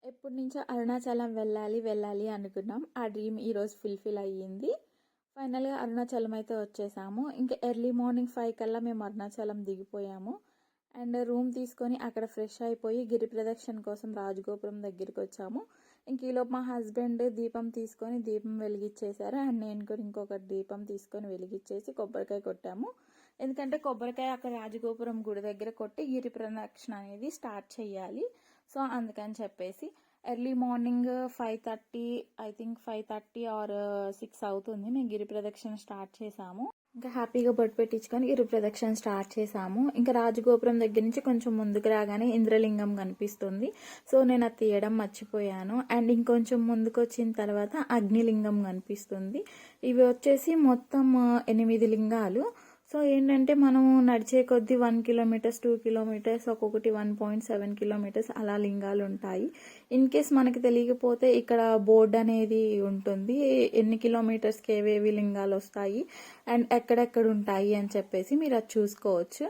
ఎప్పటి నుంచో అరుణాచలం వెళ్ళాలి అనుకున్నాం. ఆ డ్రీమ్ ఈరోజు ఫుల్ఫిల్ అయ్యింది. ఫైనల్గా అరుణాచలం అయితే వచ్చేసాము. ఇంకా ఎర్లీ మార్నింగ్ 5 కల్లా మేము అరుణాచలం దిగిపోయాము. అండ్ రూమ్ తీసుకొని అక్కడ ఫ్రెష్ అయిపోయి గిరి ప్రదక్షిణ కోసం రాజగోపురం దగ్గరికి వచ్చాము. ఇంక ఈలోపు మా హస్బెండ్ దీపం తీసుకొని దీపం వెలిగించేశారు. అండ్ నేను కూడా ఇంకొక దీపం తీసుకొని వెలిగించేసి కొబ్బరికాయ కొట్టాము. ఎందుకంటే కొబ్బరికాయ అక్కడ రాజగోపురం గుడి దగ్గర కొట్టి గిరి ప్రదక్షిణ అనేది స్టార్ట్ చేయాలి. సో అందుకని చెప్పేసి early morning 5:30, I think 5:30 or 6 అవుతుంది. మేము గిరి ప్రదక్షిణ స్టార్ట్ చేసాము. ఇంకా హ్యాపీగా బొట్టు పెట్టించుకొని గిరి ప్రదక్షిణ స్టార్ట్ చేసాము. ఇంకా రాజగోపురం దగ్గర నుంచి కొంచెం ముందుకు రాగానే ఇంద్రలింగం కనిపిస్తుంది. సో నేను అది తీయడం మర్చిపోయాను. అండ్ ఇంకొంచెం ముందుకు వచ్చిన తర్వాత అగ్నిలింగం కనిపిస్తుంది. ఇవి వచ్చేసి మొత్తం 8 లింగాలు. సో ఏంటంటే మనం నడిచే కొద్దీ 1 కిలోమీటర్స్ 2 కిలోమీటర్స్ ఒక్కొక్కటి 1.7 కిలోమీటర్స్ అలా లింగాలు ఉంటాయి. ఇన్ కేస్ మనకి తెలియకపోతే ఇక్కడ బోర్డు అనేది ఉంటుంది, ఎన్ని కిలోమీటర్స్కి ఏవేవి లింగాలు వస్తాయి అండ్ ఎక్కడెక్కడ ఉంటాయి అని చెప్పేసి మీరు అది చూసుకోవచ్చు.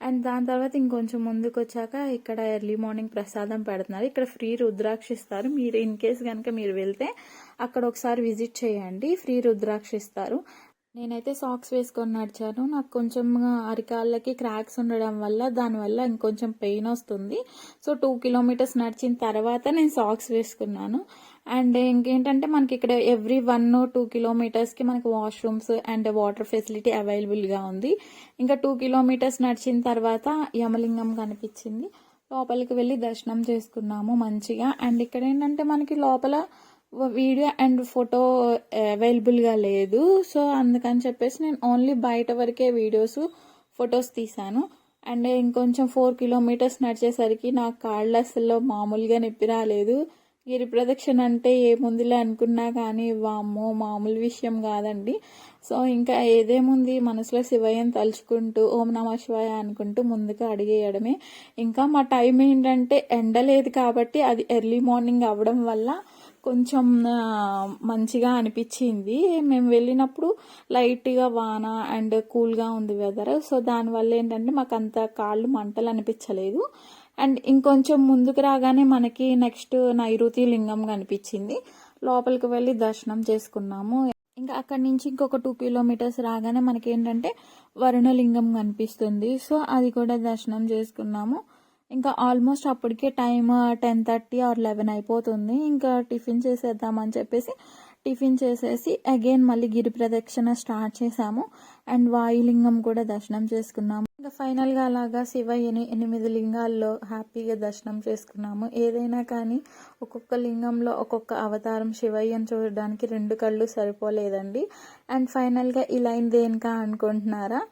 అండ్ దాని తర్వాత ఇంకొంచెం ముందుకు వచ్చాక ఇక్కడ ఎర్లీ మార్నింగ్ ప్రసాదం పెడుతున్నారు. ఇక్కడ ఫ్రీ రుద్రాక్ష ఇస్తారు. మీరు ఇన్ కేస్ కనుక మీరు వెళ్తే అక్కడ ఒకసారి విజిట్ చేయండి, ఫ్రీ రుద్రాక్ష ఇస్తారు. నేనైతే సాక్స్ వేసుకొని నడిచాను. నాకు కొంచెం అరికాళ్ళకి క్రాక్స్ ఉండడం వల్ల దానివల్ల ఇంకొంచెం పెయిన్ వస్తుంది. సో 2 కిలోమీటర్స్ నడిచిన తర్వాత నేను సాక్స్ వేసుకున్నాను. అండ్ ఇంకేంటంటే మనకి ఇక్కడ ఎవ్రీ 1-2 కిలోమీటర్స్కి మనకి వాష్రూమ్స్ అండ్ వాటర్ ఫెసిలిటీ అవైలబుల్గా ఉంది. ఇంకా 2 కిలోమీటర్స్ నడిచిన తర్వాత యమలింగం కనిపించింది. లోపలికి వెళ్ళి దర్శనం చేసుకున్నాము మంచిగా. అండ్ ఇక్కడ ఏంటంటే మనకి లోపల వీడియో అండ్ ఫోటో అవైలబుల్గా లేదు. సో అందుకని చెప్పేసి నేను ఓన్లీ బయట వరకే వీడియోస్ ఫొటోస్ తీసాను. అండ్ ఇంకొంచెం 4 కిలోమీటర్స్ నడిచేసరికి నా కాళ్ళ అసలు మామూలుగా నొప్పి రాలేదు. గిరి ప్రదక్షిణ అంటే ఏముందిలే అనుకున్నా కానీ వామ్మో మామూలు విషయం కాదండి. సో ఇంకా ఏదేముంది, మనసులో శివయ్యని తలుచుకుంటూ ఓం నమ శివాయ అనుకుంటూ ముందుకు అడిగేయడమే. ఇంకా మా టైం ఏంటంటే ఎండ లేదు కాబట్టి అది ఎర్లీ మార్నింగ్ అవ్వడం వల్ల కొంచెం మంచిగా అనిపించింది. మేము వెళ్ళినప్పుడు లైట్గా వాన అండ్ కూల్గా ఉంది వెదర్. సో దానివల్ల ఏంటంటే మాకు అంత కాళ్ళు మంటలు అనిపించలేదు. అండ్ ఇంకొంచెం ముందుకు రాగానే మనకి నెక్స్ట్ నైరుతి లింగం కనిపించింది. లోపలికి వెళ్ళి దర్శనం చేసుకున్నాము. ఇంకా అక్కడి నుంచి ఇంకొక 2 కిలోమీటర్స్ రాగానే మనకి ఏంటంటే వరుణలింగం కనిపిస్తుంది. సో అది కూడా దర్శనం చేసుకున్నాము. ఇంకా ఆల్మోస్ట్ అప్పటికే టైం 10:30 ఆర్ 11 అయిపోతుంది. ఇంకా టిఫిన్ చేసేద్దామని చెప్పేసి టిఫిన్ చేసేసి అగైన్ మళ్ళీ గిరి ప్రదక్షిణ స్టార్ట్ చేసాము. అండ్ వాయులింగం కూడా దర్శనం చేసుకున్నాము. ఇంకా ఫైనల్గా అలాగా శివయ్యని 8 లింగాల్లో హ్యాపీగా దర్శనం చేసుకున్నాము. ఏదైనా కానీ ఒక్కొక్క లింగంలో ఒక్కొక్క అవతారం శివయ్యని చూడడానికి 2 కళ్ళు సరిపోలేదండి. అండ్ ఫైనల్గా ఈ లైన్ దేనికా అనుకుంటున్నారా?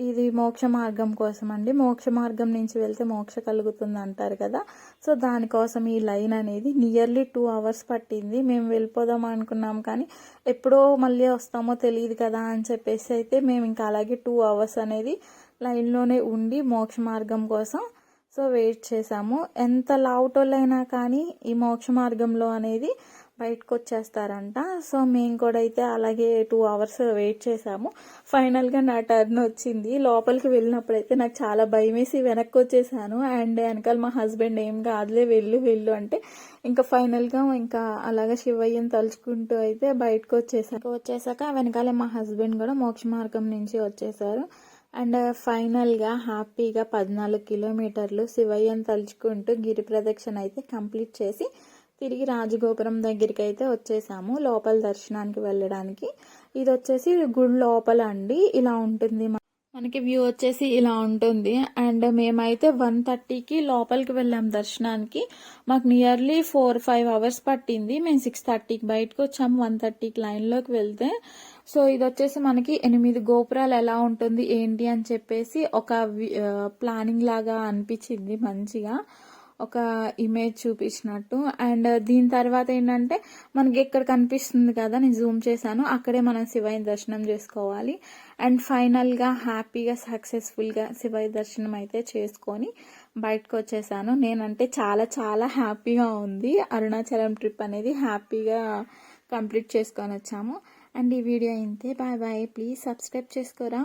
ఇది మోక్ష మార్గం కోసం అండి. మోక్ష మార్గం నుంచి వెళ్తే మోక్ష కలుగుతుంది అంటారు కదా. సో దానికోసం ఈ లైన్ అనేది నియర్లీ 2 అవర్స్ పట్టింది. మేము వెళ్ళిపోదాం అనుకున్నాం కానీ ఎప్పుడో మళ్ళీ వస్తామో తెలియదు కదా అని చెప్పేసి అయితే మేము ఇంకా అలాగే 2 అవర్స్ అనేది లైన్లోనే ఉండి మోక్ష మార్గం కోసం సో వెయిట్ చేసాము. ఎంత లావుటోళ్ళైనా కానీ ఈ మోక్ష మార్గంలో అనేది బయటకు వచ్చేస్తారంట. సో మేము కూడా అయితే అలాగే 2 అవర్స్ వెయిట్ చేసాము. ఫైనల్గా నా టర్న్ వచ్చింది. లోపలికి వెళ్ళినప్పుడైతే నాకు చాలా భయం వేసి వెనక్కి వచ్చేసాను. అండ్ వెనకాల మా హస్బెండ్ ఏం కాదులే వెళ్ళు అంటే ఇంకా ఫైనల్గా ఇంకా అలాగే శివయ్యని తలుచుకుంటూ అయితే బయటకు వచ్చేసాక వెనకాల మా హస్బెండ్ కూడా మోక్ష మార్గం నుంచి వచ్చేసారు. అండ్ ఫైనల్గా హ్యాపీగా 14 కిలోమీటర్లు శివయ్యని తలుచుకుంటూ గిరి ప్రదక్షిణ అయితే కంప్లీట్ చేసి తిరిగి రాజగోపురం దగ్గరికి అయితే వచ్చేసాము లోపల దర్శనానికి వెళ్ళడానికి. ఇది వచ్చేసి గుడి లోపల అండి. ఇలా ఉంటుంది మనకి వ్యూ వచ్చేసి ఇలా ఉంటుంది. అండ్ మేమైతే 1:30కి లోపలికి వెళ్ళాం దర్శనానికి. మాకు నియర్లీ 4-5 అవర్స్ పట్టింది. మేము 6:30కి బయటకు వచ్చాము. 1:30కి లైన్లోకి వెళ్తే సో ఇది వచ్చేసి మనకి 8 గోపురాలు ఎలా ఉంటుంది ఏంటి అని చెప్పేసి ఒక ప్లానింగ్ లాగా అనిపించింది, మంచిగా ఒక ఇమేజ్ చూపించినట్టు. అండ్ దీని తర్వాత ఏంటంటే మనకి ఇక్కడ కనిపిస్తుంది కదా, నేను జూమ్ చేశాను, అక్కడే మనం శివయ్య దర్శనం చేసుకోవాలి. అండ్ ఫైనల్గా హ్యాపీగా సక్సెస్ఫుల్గా శివయ్య దర్శనం అయితే చేసుకొని బయటకు వచ్చేసాను. నేనంటే చాలా చాలా హ్యాపీగా ఉంది. అరుణాచలం ట్రిప్ అనేది హ్యాపీగా కంప్లీట్ చేసుకొని వచ్చాము. అండ్ ఈ వీడియో అయితే బాయ్. ప్లీజ్ సబ్స్క్రైబ్ చేసుకోరా.